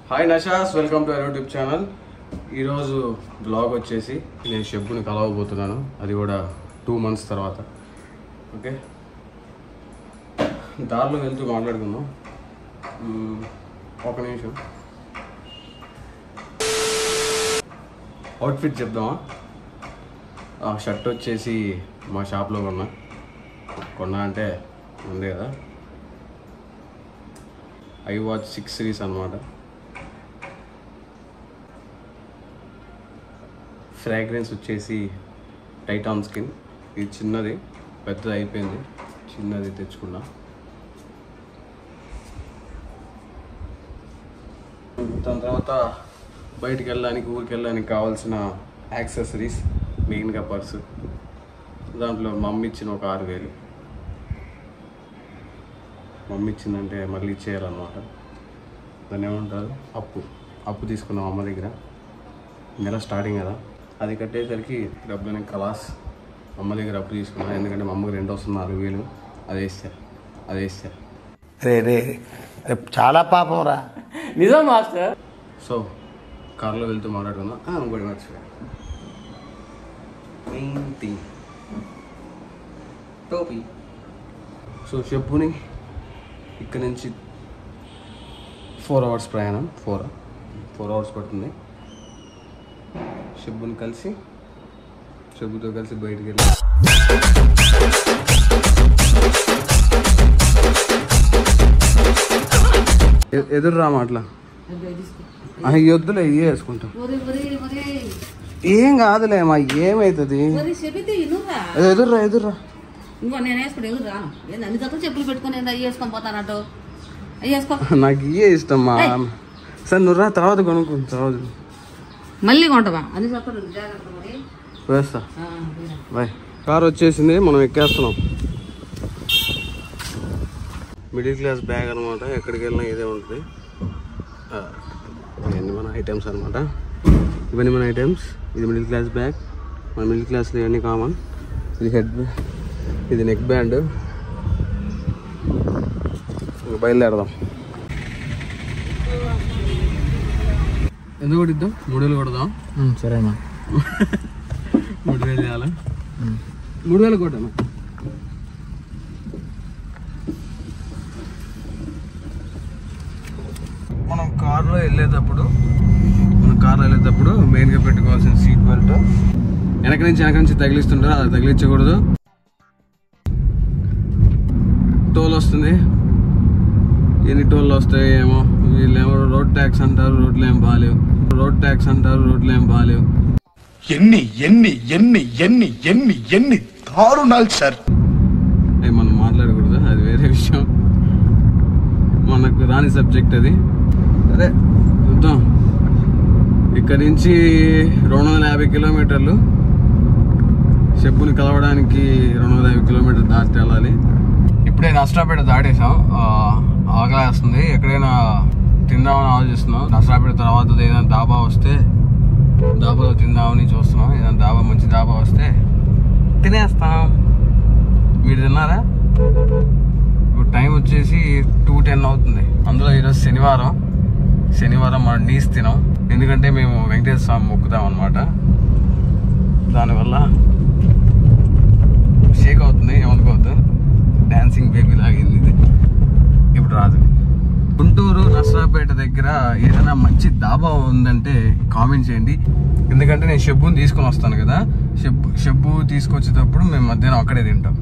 Hi నషాస్, welcome to our YouTube channel. ఈరోజు blog వచ్చేసి నేను షెబ్బుని కలవబోతున్నాను, అది కూడా 2 months తర్వాత. ఓకే, దారిలో వెళ్తూ మాట్లాడుకుందాం. ఒక నిమిషం, అవుట్ఫిట్ చెప్దామా? షర్ట్ వచ్చేసి మా షాప్లో కొన్నా అంటే ఉంది కదా, iWatch 6 series అన్నమాట. ఫ్రాగ్రెన్స్ వచ్చేసి టైటాన్ స్కిన్. ఇది చిన్నది, పెద్దది అయిపోయింది, చిన్నది తెచ్చుకున్నా. దాని తర్వాత బయటికి వెళ్ళడానికి, ఊరికి వెళ్ళడానికి కావాల్సిన యాక్సెసరీస్, మెయిన్గా పర్సు. దాంట్లో మమ్మీ ఇచ్చిన ఒక 6,000. మమ్మీ ఇచ్చిందంటే మళ్ళీ ఇచ్చేయాలన్నమాట. దాన్ని ఏమంటారు, అప్పు తీసుకున్నాం అమ్మ దగ్గర. నెల స్టార్టింగ్ కదా, అది కట్టేసరికి డబ్బులని కలాస్ అమ్మ దగ్గర అప్పు తీసుకున్నా. ఎందుకంటే మా అమ్మకి రెంట్ వస్తుంది 4,000. అదే ఇస్తా. రే చాలా పాపం రా, నిజం మాస్టర్. సో కార్లో వెళ్తూ మాట్లాడుకుందాం. ఇంకోటి మర్చిపోయా, మెయిన్ థింగ్ టోపీ. సో చెప్పుని ఇక్కడ నుంచి 4 hours ప్రయాణం, 4 hours పడుతుంది. షెబ్బుతో కలిసి బయటికి వెళ్ళి ఎదురురా మాట్లా వద్దులే, ఇవే వేసుకుంటాం. ఏం కాదులే అమ్మా, ఏమవుతుంది? ఎదుర్రా నాకు ఇవే ఇష్టం మా. సరే నువ్వు రా, తర్వాత కొనుక్కుంటా. తర్వాత మళ్ళీ కొంటవా? వేస్తా. బాయ్. కార్ వచ్చేసింది, మనం ఎక్కేస్తున్నాం. మిడిల్ క్లాస్ బ్యాగ్ అనమాట, ఎక్కడికి వెళ్ళినా ఇదే ఉంటుంది. ఇవన్నీ మన ఐటమ్స్ అనమాట, ఇవన్నీ మన ఐటమ్స్. ఇది మిడిల్ క్లాస్ బ్యాగ్, మన మిడిల్ క్లాస్లో ఇవన్నీ కామన్. ఇది ఇది నెక్ బ్యాండ్. బయలుదేరదాం. ఎందుకు కొట్టిద్దాం? 3,000 కొడదాం. సరేనా? 3,000 చేయాలా? 3,000 కొట్టాను. మనం కార్లో వెళ్ళేటప్పుడు మెయిన్గా పెట్టుకోవాల్సిన సీట్ బెల్ట్. వెనక నుంచి తగిలిస్తుంటారు, అది తగిలించకూడదు. టోల్ వస్తుంది, ఎన్ని టోళ్ళు వస్తాయి ఏమో. వీళ్ళేమో రోడ్ ట్యాక్స్ అంటారు, రోడ్లు ఏం బాగాలేవు. ఎన్ని దారుణాలు సార్. మనం మాట్లాడకూడదు, అది వేరే విషయం, మనకు రాని సబ్జెక్ట్ అది. అదే చూద్దాం. ఇక్కడ నుంచి 250 కిలోమీటర్లు. షెబ్బుని కలవడానికి 250 కిలోమీటర్లు దాటి వెళ్ళాలి. ఇప్పుడే నర్సరాపేట దాటేసాం. ఆకలేస్తుంది, ఎక్కడైనా తిందామని ఆలోచిస్తున్నాం. నర్సరాపేట తర్వాత ఏదైనా డాబా వస్తే డాబాలో తిందామని చూస్తున్నాం. ఏదైనా మంచి డాబా వస్తే తినేస్తాం. మీరు తిన్నారా? ఇప్పుడు టైం వచ్చేసి 2:10 అవుతుంది. అందులో ఈరోజు శనివారం మనం నీస్ తినాం, ఎందుకంటే మేము వెంకటేశ్వర స్వామి మొక్కుతాం అనమాట. దానివల్ల షేక్ అవుతుంది, ఏమనుకోవద్దు. డాన్సింగ్ బేబీ లాగింది ఇది, ఇప్పుడు రాదు. గుంటూరు నర్సరాపేట దగ్గర ఏదైనా మంచి డాబా ఉందంటే కామెంట్ చేయండి. ఎందుకంటే నేను షెబ్బుని తీసుకొని వస్తాను కదా, షెబ్బు తీసుకొచ్చేటప్పుడు మేము మధ్యాహ్నం అక్కడే తింటాం.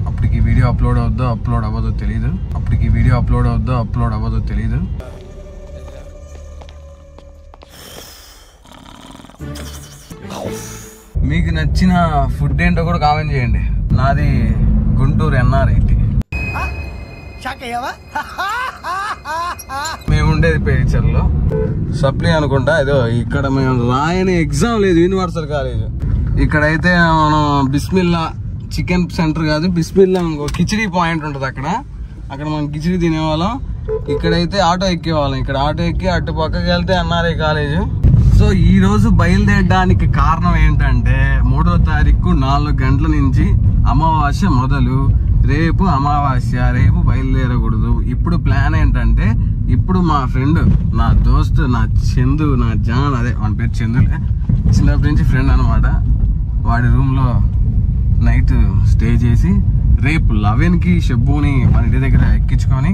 అప్పటికి వీడియో అప్లోడ్ అవ్వదో తెలీదు. మీకు నచ్చిన ఫుడ్ ఏంటో కూడా కామెంట్ చేయండి. నాది గుంటూరు NR80. మేము ఉండేది పేరిచర్లో, సప్లీ అనుకుంటా. ఇదో ఇక్కడ మేము రాయని ఎగ్జామ్ లేదు, యూనివర్సల్ కాలేజ్. ఇక్కడైతే మనం బిస్మిల్లా చికెన్ సెంటర్ కాదు, బిస్మిల్లా ఇంకో కిచిడి పాయింట్ ఉంటుంది. అక్కడ మనం కిచిడి తినేవాళ్ళం. ఇక్కడైతే ఆటో ఎక్కేవాళ్ళం. ఇక్కడ ఆటో ఎక్కి అటు పక్కకి వెళ్తే NRI కాలేజ్. సో ఈ రోజు బయలుదేరడానికి కారణం ఏంటంటే 3వ తారీఖు 4 గంటల నుంచి అమావాస్య మొదలు. రేపు అమావాస్య, రేపు బయలుదేరకూడదు. ఇప్పుడు ప్లాన్ ఏంటంటే, ఇప్పుడు మా ఫ్రెండ్, నా దోస్తు, నా చందు, నా జాన్, అదే వాడి పేరు చందులే, చిన్నప్పటి నుంచి ఫ్రెండ్ అనమాట. వాడి రూమ్లో నైట్ స్టే చేసి రేపు 11కి షబ్బుని మన ఇంటి దగ్గర ఎక్కించుకొని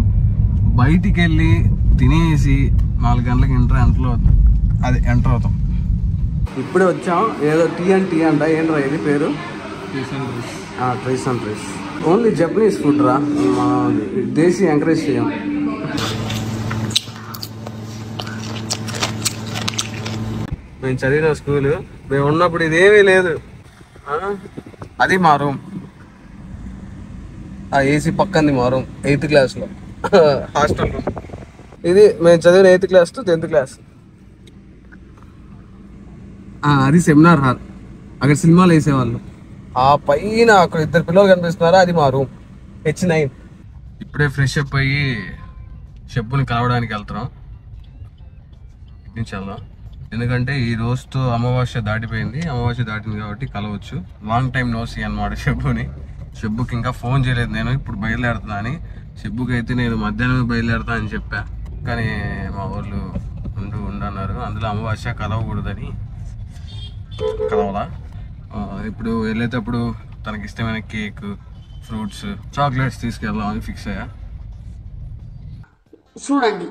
బయటికి వెళ్ళి తినేసి 4 గంటలకి ఎంటర్ అవుతాం. ఇప్పుడే వచ్చాం. ఏదో టీ అంట. ఏంట్రా ఇది పేరు? Tries and tries. Only Japanese food రా, దేశీ ఎంకరేజ్ చేయం. మేము చదివిన స్కూలు, మేము ఉన్నప్పుడు ఇదేమీ లేదు. అది మా రూమ్. ఆ ఏసీ పక్కంది మా రూమ్ 8th క్లాస్లో హాస్టల్ రూమ్. ఇది మేము చదివిన 8th class to 10th class. అది సెమినార్ హాల్, అక్కడ సినిమాలు వేసేవాళ్ళు. ఆ పైన అక్కడ 2 పిల్లలు కనిపిస్తున్నారా, అది మా రూమ్ H9. ఇప్పుడే ఫ్రెష్ అప్ అయ్యి షబ్బుని కలవడానికి వెళ్తున్నాం. వెళ్దాం, ఎందుకంటే ఈ రోజుతో అమావాస్య దాటిపోయింది. అమావాస్య దాటింది కాబట్టి కలవచ్చు. లాంగ్ టైం నో సీ అన్నమాట షబ్బుని. షబ్బుకి ఇంకా ఫోన్ చేయలేదు నేను, ఇప్పుడు బయలుదేరుతున్నా అని. షబ్బుకి అయితే నేను మధ్యాహ్నం బయలుదేరుతా అని చెప్పా, కానీ మా వాళ్ళు ఉండన్నారు. అందులో అమావాస్య కలవకూడదని కలవలా. ఇప్పుడు వెళ్ళేటప్పుడు తనకి ఇష్టమైన కేక్, ఫ్రూట్స్, చాక్లెట్స్ తీసుకెళ్దామని ఫిక్స్ అయ్యా. చూడండి,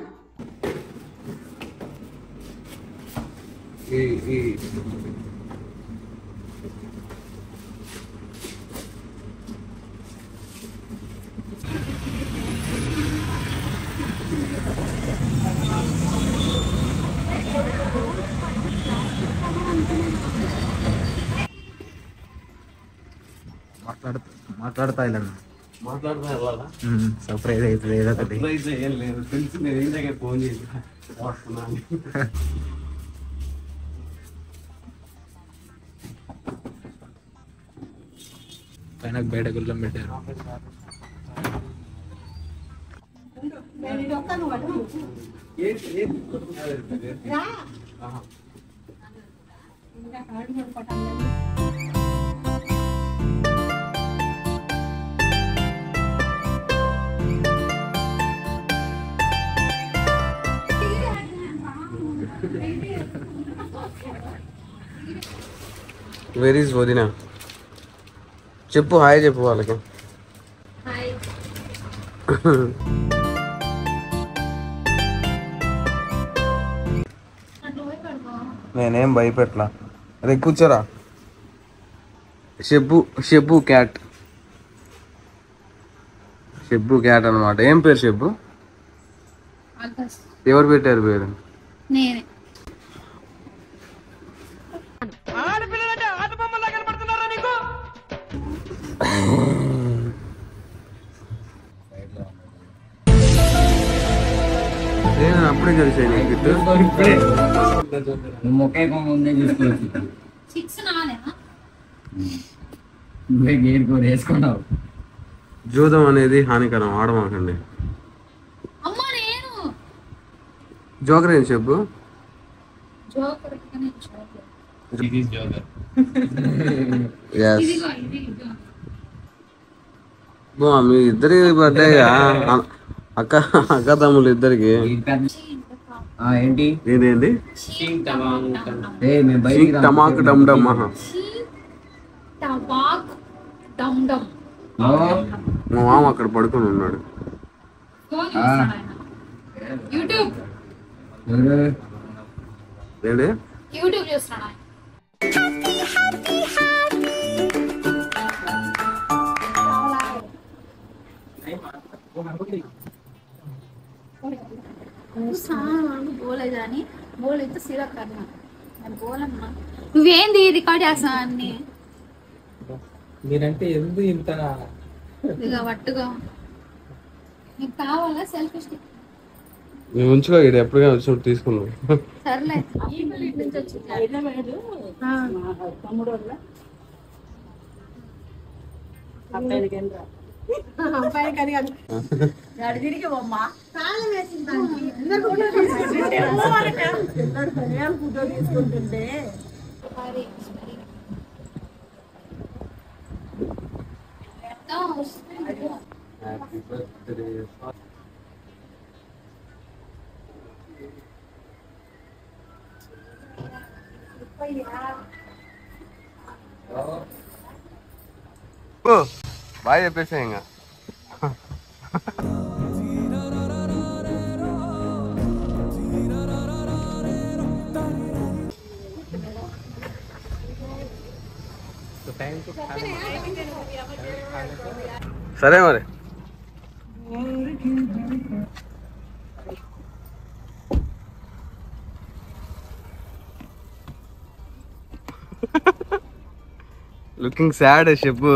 మాట్లాడతా ఇలా మాట్లాడుతున్నా వెళ్ళాలా? సర్ప్రైజ్ అవుతుంది ఏదో ఒకటి. సర్ప్రైజ్ ఏం లేదు, తెలిసి నేను ఏం దగ్గర ఫోన్ చేసి వస్తున్నాను. పైన బయట గుళ్ళం పెట్టారు. వెరీ ఈజ్ వదినా? చెప్పు, హాయ్ చెప్పు వాళ్ళకి. నేనేం భయపెట్టలా. అదే కూర్చోరా. షబ్బు క్యాట్ అనమాట. ఏం పేరు షబ్బు? ఎవరు పెట్టారు పేరు? నేనే. నేను అప్పుడే కలిసాను వేసుకున్నావు. జూదం అనేది హానికరం, ఆడమాకండి. జోకర్ ఏం చెప్పు? మీ ఇద్దరి బర్త్డే అక్క తమ్ముళ్ళు ఇద్దరికి ఏంటి టమాక్ డమ్ డమ్. మా మామ అక్కడ పడుకొని ఉన్నాడు. యూట్యూబ్ చూస్తున్నా. నువ్వేంది రికార్డ్ చేస్తా అన్ని మీరంటే ఎందుకు ఇంత వట్టుగా? నీకు కావాలా సెల్ఫీ స్టిక్? నువ్వు ఉంచుకో, ఇది ఎప్పుడుగా వచ్చినప్పుడు తీసుకున్నావు. సర్లే. బాగా చెప్పేసా ఇంకా సరే మరి లుకింగ్ సాడ్ చెప్పు.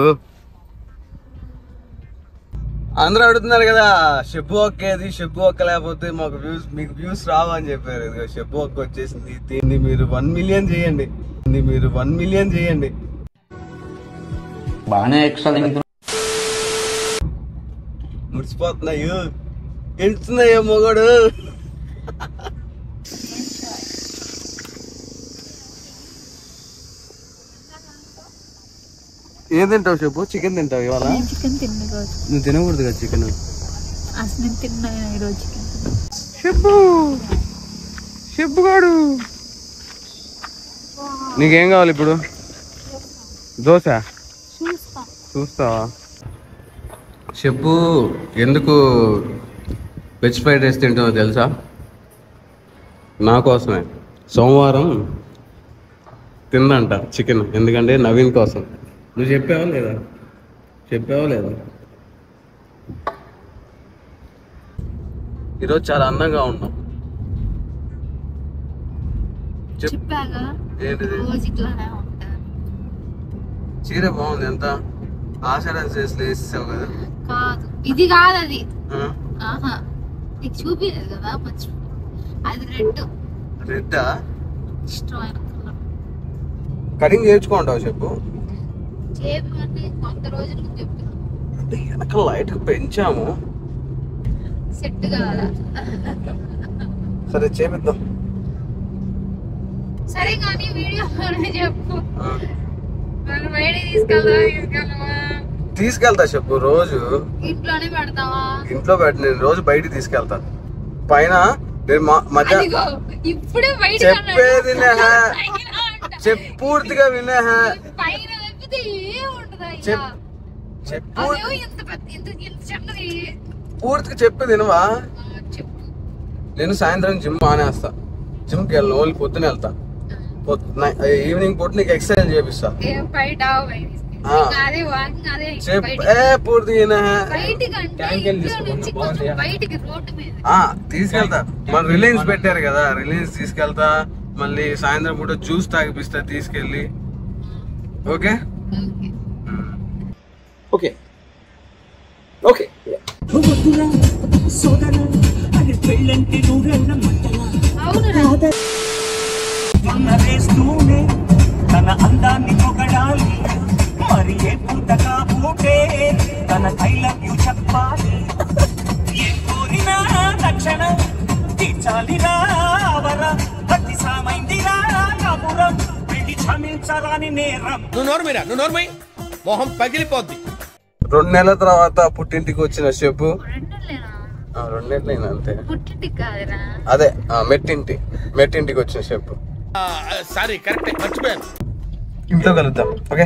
అందరూ అడుగుతున్నారు కదా షెబ్బు ఒక్కేది, షెబ్బు ఒక్క లేకపోతే మాకు మీకు వ్యూస్ రావు అని చెప్పారు. ఇదిగో షెబ్బు ఒక్క వచ్చేసింది. దీన్ని మీరు 1 మిలియన్ చేయండి, మీరు 1 మిలియన్ చేయండి. బాగానే ఎక్స్ట్రా ముడిచిపోతున్నాయో ఎంచుతున్నాయో మొగడు. ఏం తింటావు చెప్పు? చికెన్ తింటావు ఇవాళ? చికెన్ తిన్నా రోజు. నువ్వు తినకూడదు కదా చికెన్. అసలు నేను తిన్నా ఈరోజు చికెన్. చెప్పుగాడు నీకేం కావాలి ఇప్పుడు? దోశ చూస్తావా? చెప్పు. ఎందుకు వెజ్ ఫ్రైడ్ రైస్ తింటావో తెలుసా? నా కోసమే. సోమవారం తిందంట చికెన్, ఎందుకంటే నవీన్ కోసం. నువ్వు చెప్పావా లేదా? ఈరోజు చాలా అందంగా ఉన్నాం. చెప్పాగా ఏంటిది? రోజు ఇట్లానే ఉంటాను. చీర బాగుంది. ఎంత ఆషాఢం వేసావు కదా? కాదు, ఇది కాదు అది. ఆ? ఆహా, నీకు చూపించలేదు కదా మంచి. అది రెడ్డా? ఇష్టమైన కలర్. కటింగ్ చేయించుకుంటావు చెప్పు. చేపి కొంత రోజులు చెప్పిన అంటే వెనక లైట్ పెంచాము. సెట్ కావాలా? సరే చేపిద్దాం. సరే కానీ వీడియో చెప్పు. ఆ. మనం బయటికి తీసుకెళ్తావా? తీసుకెళ్తా చెప్పు. రోజు ఇంట్లోనే పెడతావా? ఇంట్లో పెట్టి నేను రోజు బయటికి తీసుకెళ్తా. పైన నేను మధ్య అదిగో, ఇప్పుడే బయట చెప్పేది పూర్తిగా వినే. పైన తప్పితే ఏముంటదా? చెప్పు ఇంత పెద్ద ఇంత చిన్నది. పూర్తిగా చెప్పేది వినవా? చెప్పు. నేను సాయంత్రం జిమ్ మానేస్తా. జిమ్కి వెళ్ళను, ఓన్లీ పొద్దున వెళ్తా. ఈవినింగ్ పూట నీకు ఎక్సర్సైజ్ చేపిస్తా. బయట బయటికి రోడ్డు మీద తీసుకెళ్తా. మన రిలయన్స్ పెట్టారు కదా, రిలయన్స్ తీసుకెళ్తా. మళ్ళీ సాయంత్రం పూట జ్యూస్ తాగిపిస్తా తీసుకెళ్ళి. Okay okay okay. తన అందాన్ని పొగడాలి, మరి ఏ పుంతగా పూటే తన ఐ లవ్ యు చెప్పాలి. ఏ కోరినా రక్షణ తీర్చాలి రావర, భక్తి సామైందిరా కబురం, పెళ్లి క్షమించరాని నేరం. నువ్వు నోర్మై మొహం పగిలిపోద్ది. 2 నెలల తర్వాత పుట్టింటికి వచ్చిన చెప్పు. 2 నెలలైనా అంతే. పుట్టింటికి కాదురా, అదే మెట్టింటికి వచ్చిన చెప్పు. సారీ కరెక్ట్ మర్చిపోయాను. ఇంట్లో కలుద్దాం. ఓకే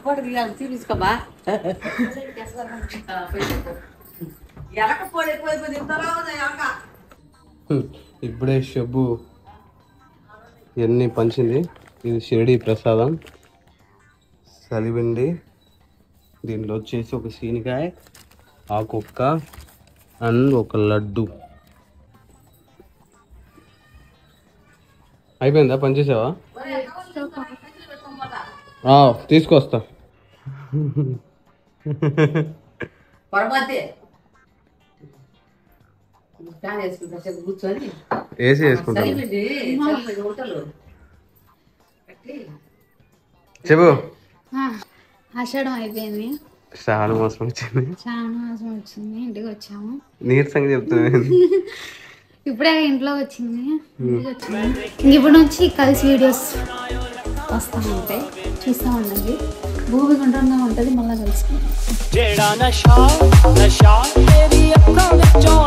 ఫోటో తీయాలి చూపించుకోబా. ఇప్పుడే షబ్బు ఎన్ని పంచింది. ఇది షిరిడి ప్రసాదం సలివిండి. దీంట్లో వచ్చేసి ఒక సీనికాయ, ఆకుక్క అండ్ ఒక లడ్డు. అయిపోయిందా? పనిచేసావా? తీసుకొస్తా. ఏసీ వేసుకుంటాను. చెప్పు. ఆషాఢం అయిపోయింది, శ్రావణ మాసం వచ్చింది. శ్రావణ మాసం వచ్చింది, ఇంటికి వచ్చాము. నీరసంగా చెప్తుంది. ఇప్పుడే ఇంట్లో వచ్చింది, ఇప్పుడు నుంచి కలిసి వీడియోస్ వస్తామంటే చూస్తూ ఉండండి. భూమి గుండ్రంగా ఉంటుంది, మళ్ళీ కలుసుకుందాం. जेड़ा नशा नशा तेरी अखां विचों